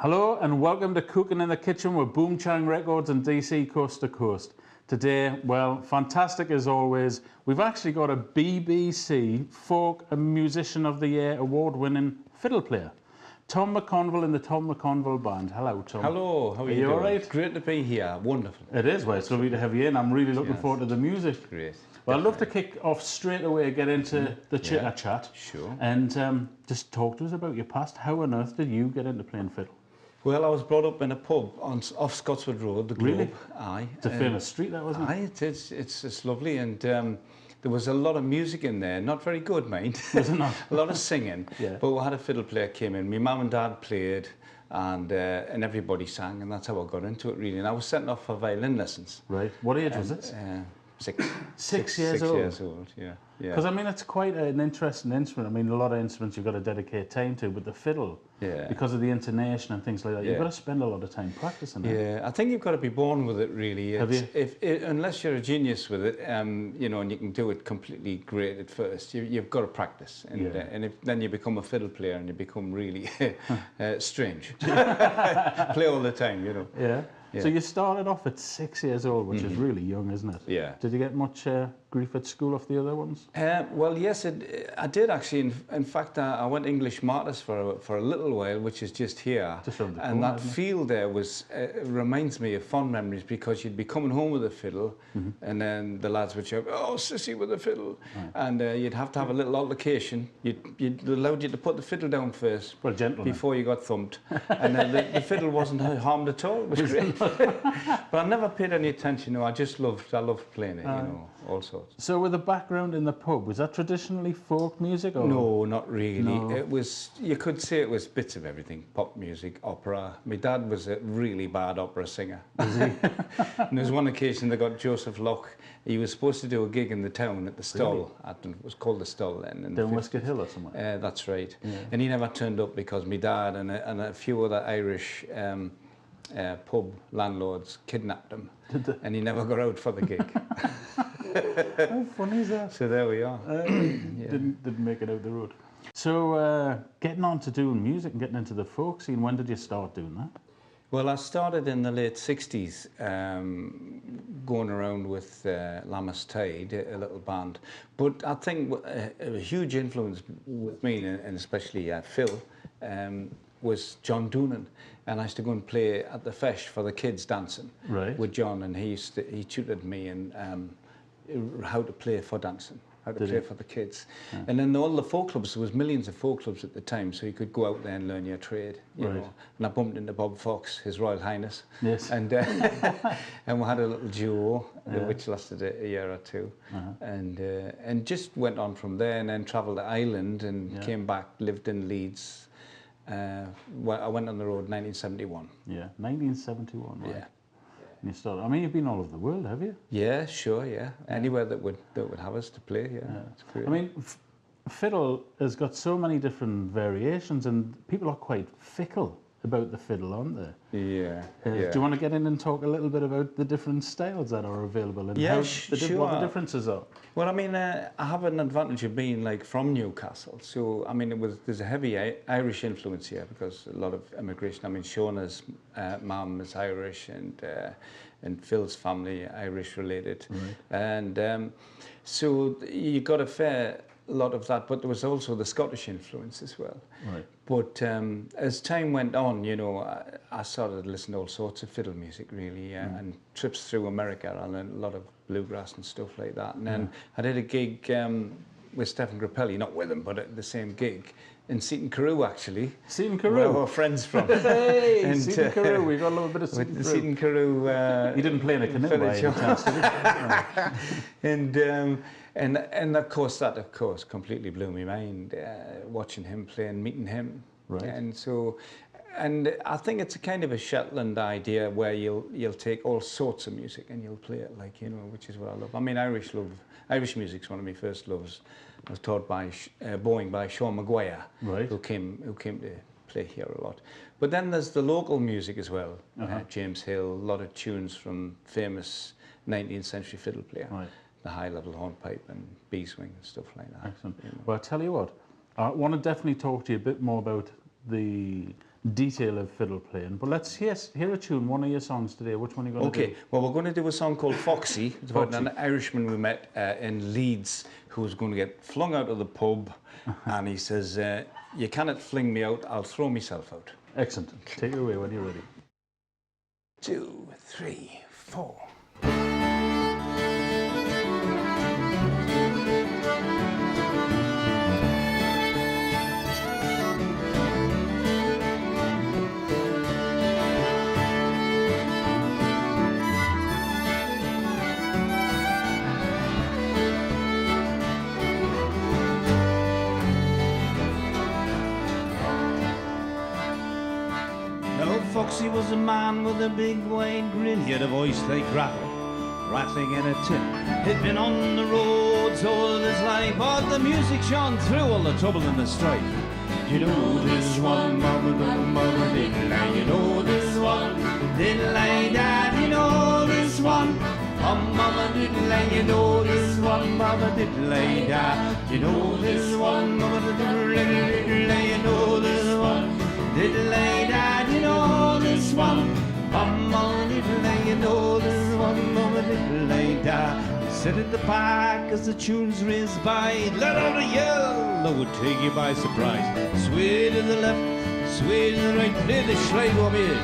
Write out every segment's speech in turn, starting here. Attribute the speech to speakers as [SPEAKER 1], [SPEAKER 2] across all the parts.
[SPEAKER 1] Hello and welcome to Cooking in the Kitchen with Boomchang Records and DC Coast to Coast. Today, well, fantastic as always, we've actually got a BBC Folk and Musician of the Year award-winning fiddle player, Tom McConville in the Tom McConville Band. Hello, Tom.
[SPEAKER 2] Hello, how are you doing?
[SPEAKER 1] All right?
[SPEAKER 2] Great to be here, wonderful.
[SPEAKER 1] It is, well, it's lovely to have you in. I'm really looking forward to the music.
[SPEAKER 2] Great.
[SPEAKER 1] Well, I'd love to kick off straight away, get into the chitter-chat.
[SPEAKER 2] Sure.
[SPEAKER 1] And just talk to us about your past. How on earth did you get into playing fiddle?
[SPEAKER 2] Well, I was brought up in a pub off Scotswood Road, the Globe.
[SPEAKER 1] Really?
[SPEAKER 2] Aye.
[SPEAKER 1] It's a famous street, that wasn't it?
[SPEAKER 2] Aye, it's lovely, and there was a lot of music in there, not very good, mind.
[SPEAKER 1] Was it not?
[SPEAKER 2] A lot of singing,
[SPEAKER 1] Yeah.
[SPEAKER 2] but we had a fiddle player came in. My mum and dad played, and everybody sang, and that's how I got into it, really. And I was sent off for violin lessons.
[SPEAKER 1] Right. What age was it?
[SPEAKER 2] 6.
[SPEAKER 1] 6 years old?
[SPEAKER 2] 6 years old, yeah.
[SPEAKER 1] Because I mean, it's quite an interesting instrument. I mean, a lot of instruments you've got to dedicate time to, but the fiddle, because of the intonation and things like that, you've got to spend a lot of time practicing it.
[SPEAKER 2] Yeah, I think you've got to be born with it, really.
[SPEAKER 1] Have you?
[SPEAKER 2] Unless you're a genius with it, you know, and you can do it completely great at first, you've got to practice. And then you become a fiddle player and you become really strange. Play all the time, you know.
[SPEAKER 1] Yeah. So you started off at 6 years old, which is really young, isn't it?
[SPEAKER 2] Yeah.
[SPEAKER 1] Did you get much grief at school off the other ones?
[SPEAKER 2] Well, yes, I did actually. In fact, I went English Martyrs for a little while, which is just here.
[SPEAKER 1] Just around the corner,
[SPEAKER 2] and that field there reminds me of fond memories, because you'd be coming home with a fiddle, and then the lads would shout, "Oh, sissy with a fiddle," and you'd have to have a little altercation. You'd allowed you to put the fiddle down first,
[SPEAKER 1] well, gentlemen,
[SPEAKER 2] before you got thumped, and then the fiddle wasn't harmed at all. It was great. But I never paid any attention. No, I loved playing it. You know, all sorts.
[SPEAKER 1] So with a background in the pub, was that traditionally folk music? Or?
[SPEAKER 2] No, not really.
[SPEAKER 1] No.
[SPEAKER 2] It was, you could say it was bits of everything. Pop music, opera. My dad was a really bad opera singer. Was he? And there was one occasion they got Joseph Locke. He was supposed to do a gig in the town at the Stall. Really? It was called the Stall then.
[SPEAKER 1] Down Westgate Hill or somewhere?
[SPEAKER 2] That's right. Yeah. And he never turned up because my dad and a few other Irish pub landlords kidnapped him, and he never got out for the gig.
[SPEAKER 1] How funny is that?
[SPEAKER 2] So there we are.
[SPEAKER 1] Didn't make it out the road. So getting on to doing music and getting into the folk scene, when did you start doing that?
[SPEAKER 2] Well, I started in the late 60s, going around with Lammas Tide, a little band. But I think a huge influence with me, and especially Phil, was John Doonan, and I used to go and play at the Fesh for the kids dancing with John, and he tutored me in how to play for dancing, how to play for the kids. And then all the folk clubs, there was millions of folk clubs at the time, so you could go out there and learn your trade, you know. And I bumped into Bob Fox, His Royal Highness, and and we had a little duo, which lasted a year or two, and just went on from there, and then travelled to Ireland and came back, lived in Leeds. Well, I went on the road in 1971. Yeah,
[SPEAKER 1] 1971, right. Yeah. And you started, I mean, you've been all over the world, have you?
[SPEAKER 2] Yeah, sure, yeah. Anywhere that would have us to play, it's great.
[SPEAKER 1] I mean, fiddle has got so many different variations, and people are quite fickle about the fiddle, aren't they?
[SPEAKER 2] Yeah.
[SPEAKER 1] Do you want to get in and talk a little bit about the different styles that are available and what the differences are?
[SPEAKER 2] Well, I mean, I have an advantage of being from Newcastle, so I mean, there's a heavy Irish influence here because a lot of immigration. I mean, Shauna's mum is Irish, and Phil's family Irish related, and so you got a fair lot of that, but there was also the Scottish influence as well. Right. But as time went on, you know, I started listening to all sorts of fiddle music, really, and trips through America. I learned a lot of bluegrass and stuff like that. And then I did a gig with Stephen Grappelli, not with him, but at the same gig in Seaton Carew, actually.
[SPEAKER 1] Seaton Carew?
[SPEAKER 2] Where we're friends from.
[SPEAKER 1] Hey, and Seaton Carew, we got a little bit of Seaton Carew.
[SPEAKER 2] Seaton Carew.
[SPEAKER 1] You didn't play in a canoe by any chance, did you?
[SPEAKER 2] And of course that completely blew my mind, watching him play and meeting him.
[SPEAKER 1] Right.
[SPEAKER 2] And I think it's a kind of a Shetland idea where you'll take all sorts of music and you'll play it, you know, which is what I love. I mean, Irish music's one of my first loves. I was taught by bowing by Sean Maguire, who came to play here a lot. But then there's the local music as well. James Hill, a lot of tunes from famous 19th century fiddle player. Right. The high-level hornpipe and B-swing and stuff like that.
[SPEAKER 1] Excellent. You know. Well, I'll tell you what, I want to definitely talk to you a bit more about the detail of fiddle playing. But let's hear a tune, one of your songs today. Which one are you going to do?
[SPEAKER 2] Okay, well, we're going to do a song called Foxy. It's about an Irishman we met in Leeds who was going to get flung out of the pub. And he says, you cannot fling me out, I'll throw myself out.
[SPEAKER 1] Excellent. Take it away when you're ready.
[SPEAKER 2] 2, 3, 4. Foxy was a man with a big wide grin. He had a voice like gravel, rattling in a tin. He'd been on the roads all his life, but the music shone through all the trouble and the strife. You know this one, mama, mama, diddle-lie. You know this one, diddle-lie, dad. You know this one, mama, diddle-lie. You know this one, mama, diddle-lie, dad. You know this one, mama, diddle-lie. You know this one, diddle-lie, dad. You know this one, mama, diddle-lie. You know this one, mama, diddle-lie, dad. Sit at the park as the tunes race by. Let out a yell that would take you by surprise. Sway to the left, sway to the right. Play the slide over here.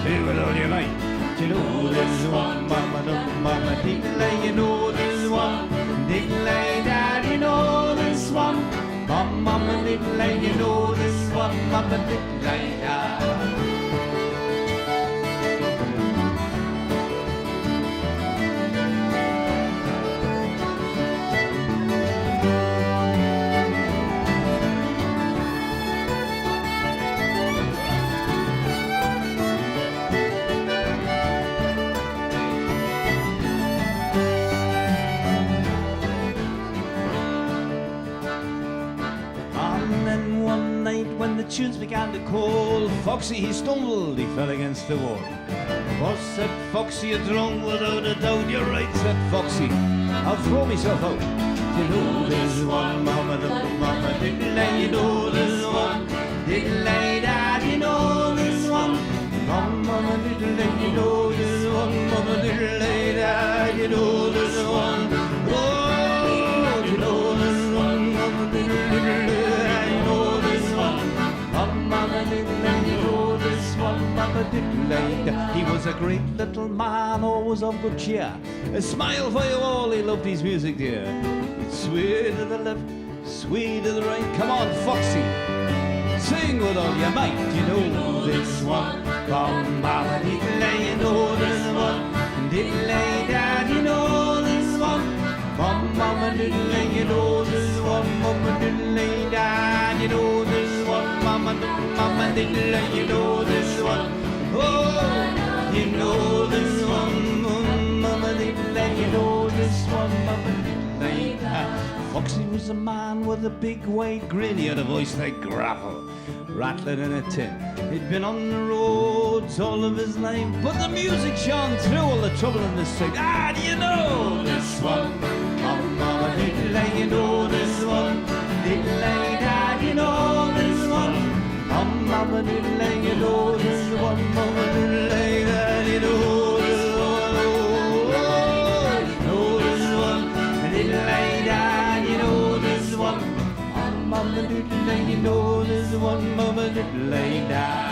[SPEAKER 2] Play with all your might. You know this one, mama, mama, diddle-lie. You know this one, diddle-lie, dad. You know this one, mama, diddle-lie. You know this one, mama, diddle-lie, dad. When the tunes began to call, Foxy he stumbled, he fell against the wall. Boss said, Foxy, you're drunk without a doubt. You're right, said Foxy, I'll throw myself out. You know this one, mama, mama, diddle-lie. You know this one, diddle-lie, dad. You know this one, mama, diddle-lie. You know this one, mama, diddle-lie, dad. You know this one, oh, you know this one, mama, diddle-lie. He was a great little man, always of good cheer. A smile for you all, he loved his music, dear. He'd sway to the left, sway to the right. Come on, Foxy, sing with all your might. You know this one, mama, diddle-lie. You know this one, diddle-lie, dad. You know this one, mama, diddle-lie. You know this one, mama, diddle-lie, dad. You know this one, mama, diddle-lie. You know this one. Oh, you know this one, mama, diddle-lie. You know this one, mama, diddle-lie. Foxy was a man with a big white grin. He had a voice like gravel, rattling in a tin. He'd been on the roads all of his life, but the music shone through all the trouble and the strife. Ah, do you know this one, mama, diddle-lie. You know this one, diddle-lie, dad. You know this one, mama, diddle-lie. You know this one, mama, diddle-lie, dad. You know this one, oh, you know this one, diddle-lie, dad. You know this one, mama, diddle-lie. You know this one, mama, diddle-lie, dad.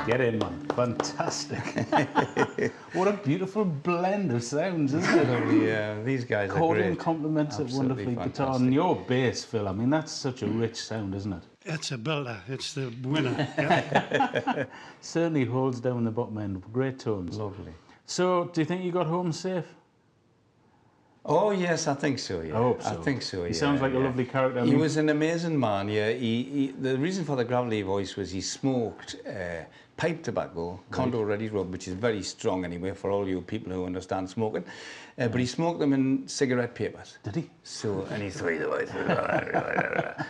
[SPEAKER 1] Get in, man. Fantastic. What a beautiful blend of sounds, isn't it?
[SPEAKER 2] Yeah, these guys are
[SPEAKER 1] Accordion
[SPEAKER 2] great.
[SPEAKER 1] complements it
[SPEAKER 2] Absolutely
[SPEAKER 1] wonderfully. Guitar
[SPEAKER 2] fantastic.
[SPEAKER 1] and your bass, Phil. I mean, that's such a rich sound, isn't it?
[SPEAKER 3] It's a builder. It's the winner. Yeah.
[SPEAKER 1] Certainly holds down the bottom end. Great tones.
[SPEAKER 2] Lovely.
[SPEAKER 1] So, do you think you got home safe?
[SPEAKER 2] Oh yes, I think so. Yeah,
[SPEAKER 1] I hope so.
[SPEAKER 2] I think so.
[SPEAKER 1] He sounds like a lovely character. I
[SPEAKER 2] He
[SPEAKER 1] mean,
[SPEAKER 2] was an amazing man. Yeah, the reason for the gravelly voice was he smoked pipe tobacco, condo ready rub, which is very strong anyway for all you people who understand smoking. But he smoked them in cigarette papers.
[SPEAKER 1] Did he?
[SPEAKER 2] So, and he threw them away.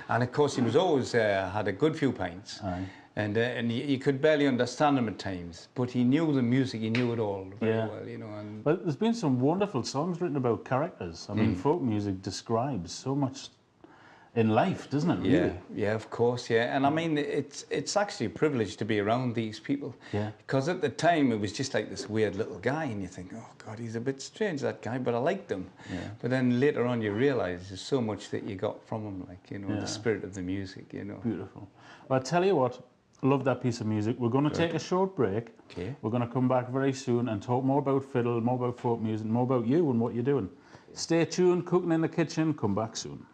[SPEAKER 2] And of course, he was always had a good few pints.
[SPEAKER 1] Aye.
[SPEAKER 2] And you could barely understand him at times, but he knew the music, he knew it all very
[SPEAKER 1] Yeah.
[SPEAKER 2] well, you know. And
[SPEAKER 1] But there's been some wonderful songs written about characters. I mean, folk music describes so much in life, doesn't it? Really?
[SPEAKER 2] yeah, yeah, of course, yeah. And I mean, it's actually a privilege to be around these people.
[SPEAKER 1] Yeah.
[SPEAKER 2] Because at the time, it was just like this weird little guy, and you think, oh God, he's a bit strange, that guy, but I liked him.
[SPEAKER 1] Yeah.
[SPEAKER 2] But then later on, you realise there's so much that you got from him, like, you know,
[SPEAKER 1] Yeah.
[SPEAKER 2] the spirit of the music, you know.
[SPEAKER 1] Beautiful. Well, I tell you what, I love that piece of music. We're going to take a short break.
[SPEAKER 2] Okay.
[SPEAKER 1] We're going to come back very soon and talk more about fiddle, more about folk music, more about you and what you're doing. Stay tuned, Cooking in the Kitchen. Come back soon.